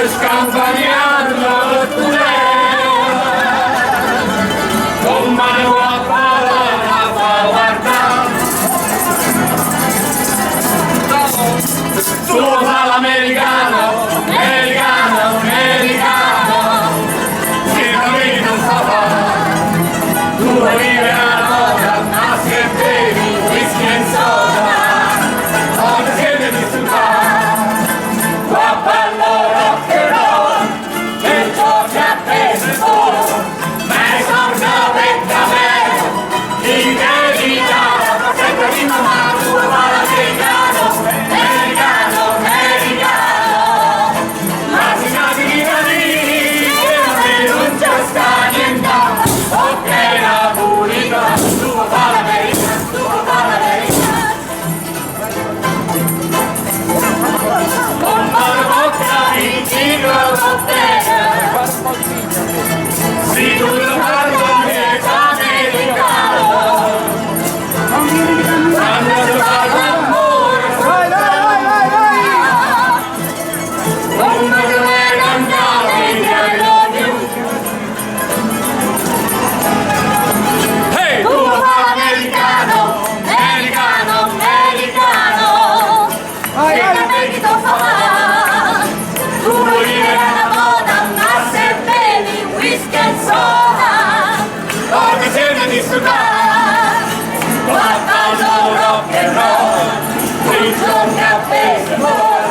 scampagnando con mano a guardare tuo fa l'americano, americano, americano, che da me non fa fare, tu vuoi vivere la moda, ma se bevi whisky e soda, oggi siete disturbati, qua ballo rock and roll, e giochi a baseball, ma è sorda vecchia me, chi devi dare la portetta di mamma, tu fa l'americano, americano, americano, ma si nati di nati, che a me non c'è sta niente, ok la pulita, tu fa l'americano, tu fa l'americano, con mano bocca mi giro con te, si tu lo parlo che è americano, quando si parla d'amore, come dove cantare I love you. Hey! Tu fa l'americano, americano, americano, che l'America fa, tu vuoi vivere la moda, ma se bevi whisky e soda, oggi siete disturbati, qua ballo rock and roll, qui giochi a baseball,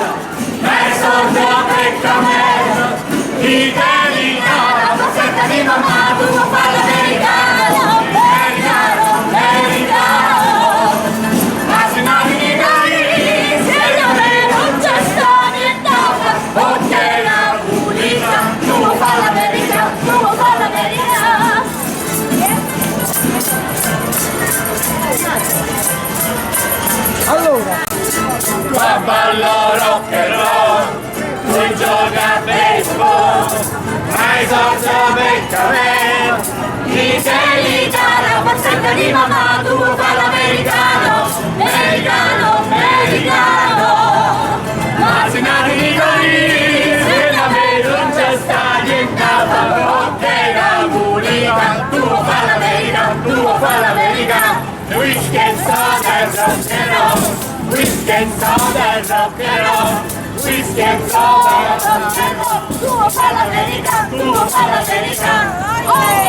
ma è sordo a peccamento, chi devi dare la borsetta di mamma, tu fa l'americano, americano, americano, ma se nati di noi, se da me non c'è sta niente, ok la pulita, tu fa l'americano, tu fa l'americano. Allora, Qua ballo rock and roll, lui gioca a baseball, ma i sorcia beccamento, chi te li dà la borsetta di mamma, tu fa l'americano, americano, americano, ma se nati di noi, se da me non c'è sta niente, ok la pulita, tu fa l'americano, tu fa l'americano, whisky and soda e rock and roll, whisky and soda e rock and roll, whisky and soda e rock and roll, tu fa l'americano, tu fa l'americano.